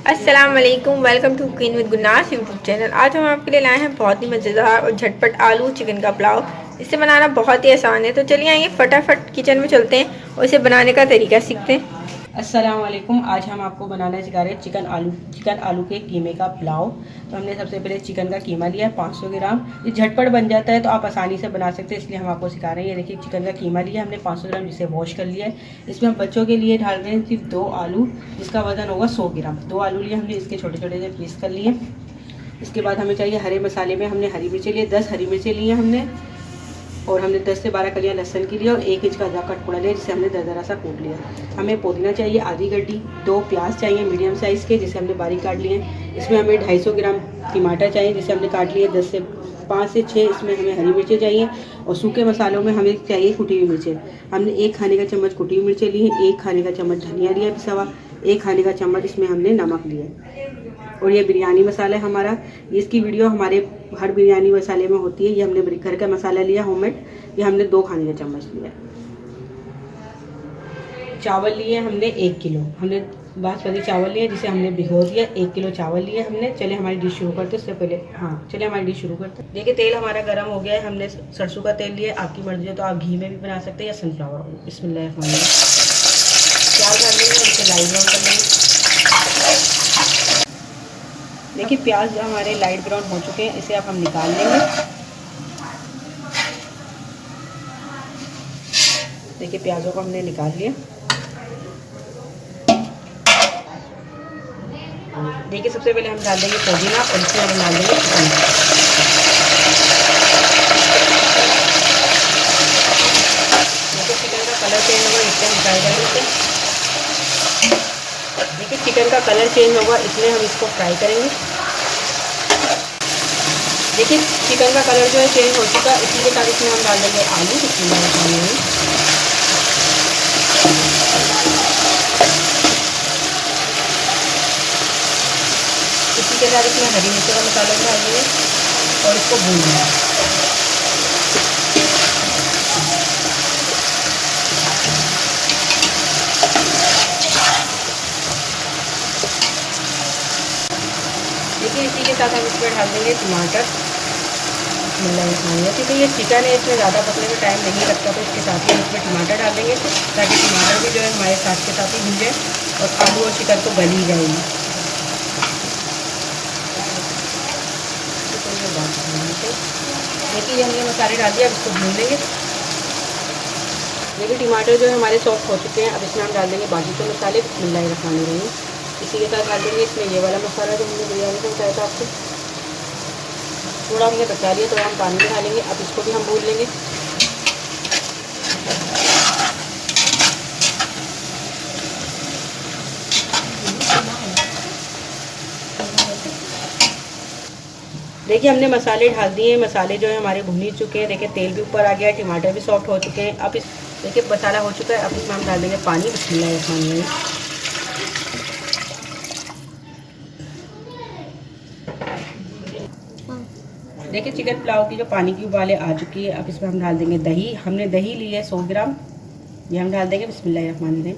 अस्सलाम वालेकुम, welcome to cooking with Gunas YouTube channel. आज हम आपके लिए लाए हैं बहुत ही मज़ेदार और झटपट आलू चिकन का पुलाव। इसे बनाना बहुत ही आसान है, तो चलिए आइए फटाफट किचन में चलते हैं और इसे बनाने का तरीका सीखते हैं। अस्सलाम वालेकुम। आज हम आपको बनाना सिखा रहे हैं चिकन आलू के कीमे का पुलाव। तो हमने सबसे पहले चिकन का कीमा लिया है 500 ग्राम। ये झटपट बन जाता है तो आप आसानी से बना सकते हैं, इसलिए हम आपको सिखा रहे हैं। ये देखिए चिकन का कीमा लिया हमने 500 ग्राम, जिसे वॉश कर लिया है। इसमें हम बच्चों के लिए डाल रहे हैं सिर्फ 2 आलू, जिसका वजन होगा 100 ग्राम। 2 आलू लिए हमने, इसके छोटे छोटे से पीस कर लिए। इसके बाद हमें चाहिए हरे मसाले में हमने हरी मिर्चें लिए, 10 हरी मिर्चें लिए हमने, और हमने 10 से 12 कलियाँ लहसुन की लिया और 1 इंच का अदरक का टुकड़ा लिया, जिसे हमने दरदरा सा कूट लिया। हमें पुदीना चाहिए आधी गड्डी, 2 प्याज चाहिए मीडियम साइज़ के, जिसे हमने बारीक काट लिए हैं। इसमें हमें 250 ग्राम टमाटर चाहिए, जिसे हमने काट लिए 5 से 6। इसमें हमें हरी मिर्चें चाहिए और सूखे मसालों में हमें चाहिए कुटी हुई मिर्चें। हमने 1 खाने का चम्मच कुटी हुई मिर्चें ली हैं, 1 खाने का चम्मच धनिया लिया पिसा हुआ, 1 खाने का चम्मच इसमें हमने नमक लिया। और ये बिरयानी मसाला है हमारा। इसकी वीडियो हमारे हर बिरयानी मसाले में होती है। ये हमने घर का मसाला लिया होममेड, ये हमने 2 खाने का चम्मच लिया। चावल लिए हमने 1 किलो, हमने बासमती चावल लिए जिसे हमने भिगो दिया। 1 किलो चावल लिए हमने। चलिए हमारी डिश शुरू करते हैं। उससे पहले चलिए हमारी डिश शुरू करते हैं। देखिए तेल हमारा गर्म हो गया है। हमने सरसों का तेल लिया, आपकी मर्जी है तो आप घी में भी बना सकते हैं या सनफ्लावर ऑयल। बिस्मिल्लाह। प्याज डाल देंगे और इसे लाइट ब्राउन कर लेंगे। देखिए प्याज हमारे लाइट ब्राउन हो चुके हैं, इसे अब हम निकाल लेंगे। देखिए प्याजों को हमने निकाल लिया। देखिए सबसे पहले हम डाल देंगे पुदीना और इसमें हम डाल देंगे चिकन। देखिए चिकन का कलर चेंज होगा, इससे हम फ्राई करेंगे। देखिए चिकन का कलर चेंज होगा, इसलिए हम इसको फ्राई करेंगे। देखिए चिकन का कलर जो है चेंज हो चुका है, इसी के साथ इसमें हम डाल देंगे आलू। इसी के साथ इसमें हरी मिर्च का मसाला भी डाल देंगे और इसको भून लेंगे। देखिए इसी के साथ हम इसमें डाल देंगे टमाटर। क्योंकि ये चिकन है, इसमें ज़्यादा पकने में टाइम नहीं लगता, तो इसके साथ ही हम इसमें टमाटर डाल देंगे, ताकि टमाटर भी जो है हमारे साथ के साथ ही भून जाए और आलू और चिकन तो गल ही जाएगी। देखिए ये हमने मसाले डाल दिए, अब इसको भून लेंगे। देखिए टमाटर जो है हमारे सॉफ्ट हो चुके हैं। अब इसमें हम डाल देंगे बाकी के मसाले। बिस्मिल्लाहिर्रहमानिर्रहीम। इसी के साथ डाल देंगे इसमें ये वाला मसाला जो हमने बिरयानी में बताया था आपको। थोड़ा हमने बचा लिया, थोड़ा हम पानी में डालेंगे। अब इसको भी हम भून लेंगे। देखिए हमने मसाले डाल दिए। मसाले जो है हमारे भुन ही चुके हैं। देखिए तेल भी ऊपर आ गया है, टमाटर भी सॉफ्ट हो चुके हैं। अब इस देखिए मसाला हो चुका है, अब इसमें हम डाल देंगे पानी। बिस्मिल्लाहिर्रहमानिर्रहीम। देखिए चिकन पुलाव की जो पानी की उबाले आ चुकी है, अब इसमें हम डाल देंगे दही। हमने दही ली है 100 ग्राम, ये हम डाल देंगे। बिस्मिल्लाहिर्रहमानिर्रहीम।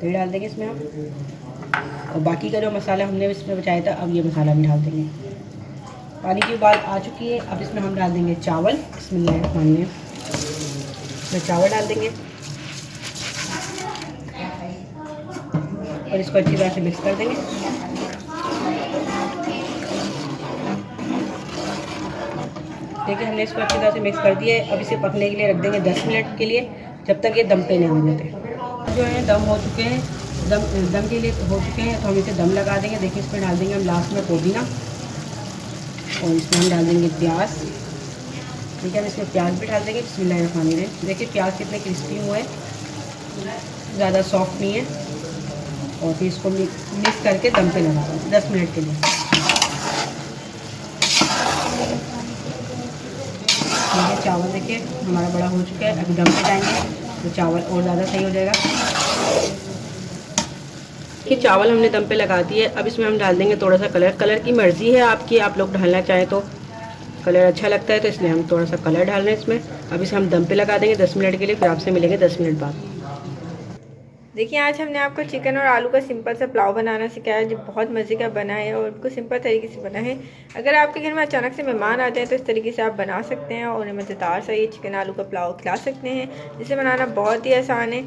दही डाल देंगे इसमें हम, और बाकी का जो मसाला हमने इसमें बचाया था, अब ये मसाला भी डाल देंगे। पानी की उबाल आ चुकी है, अब इसमें हम डाल देंगे चावल। बिस्मिल्लाहिर्रहमानिर्रहीम। इसमें चावल डाल देंगे और इसको अच्छी तरह से मिक्स कर देंगे। देखिए हमने इसको अच्छी तरह से मिक्स कर दिया है। अब इसे पकने के लिए रख देंगे 10 मिनट के लिए, जब तक ये दम पे नहीं आ जाते। जो है दम हो चुके हैं, दम के लिए हो चुके हैं, तो हम इसे दम लगा देंगे। देखिए इसमें डाल देंगे हम लास्ट में पुदीना और इसमें हम डाल देंगे प्याज। ठीक है, हम इसमें प्याज भी डाल देंगे। बिस्मिल्लाहिर्रहमानिर्रहीम। देखिए प्याज कितने क्रिस्पी हुए हैं, ज़्यादा सॉफ्ट नहीं है। और फिर इसको मिक्स करके दम पे लगा देंगे 10 मिनट के लिए। देखिए चावल देखिए हमारा बड़ा हो चुका है। अभी दम पे जाएंगे तो चावल और ज़्यादा सही हो जाएगा। कि चावल हमने दम पे लगा दिए। अब इसमें हम डाल देंगे थोड़ा सा कलर की मर्ज़ी है आपकी, आप लोग डालना चाहें तो कलर अच्छा लगता है तो इसलिए हम थोड़ा सा कलर डाल रहे हैं इसमें। अब इसे हम दम पे लगा देंगे 10 मिनट के लिए, फिर आपसे मिलेंगे 10 मिनट बाद। देखिए आज हमने आपको चिकन और आलू का सिंपल सा पुलाव बनाना सिखाया है जो बहुत मज़े का बना है और बिल्कुल सिंपल तरीके से बना है। अगर आपके घर में अचानक से मेहमान आ जाए तो इस तरीके से आप बना सकते हैं और उन्हें मज़ेदार सा ये चिकन आलू का पुलाव खिला सकते हैं, जिसे बनाना बहुत ही आसान है।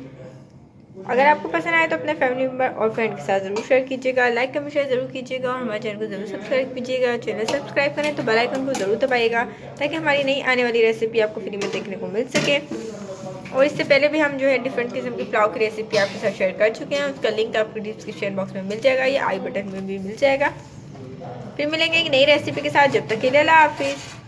अगर आपको पसंद आए तो अपने फैमिली मेम्बर और फ्रेंड के साथ ज़रूर शेयर कीजिएगा, लाइक कमेंट शेयर ज़रूर कीजिएगा और हमारे चैनल को ज़रूर सब्सक्राइब कीजिएगा। चैनल सब्सक्राइब करें तो बेल आइकन को ज़रूर दबाइएगा ताकि हमारी नई आने वाली रेसिपी आपको फ्री में देखने को मिल सके। और इससे पहले भी हम जो है डिफरेंट किस्म की पुलाव की रेसिपी आपके साथ शेयर कर चुके हैं, उसका लिंक आपको डिस्क्रिप्शन बॉक्स में मिल जाएगा या आई बटन में भी मिल जाएगा। फिर मिलेंगे एक नई रेसिपी के साथ, जब तक के लिए अल्लाह हाफिज़।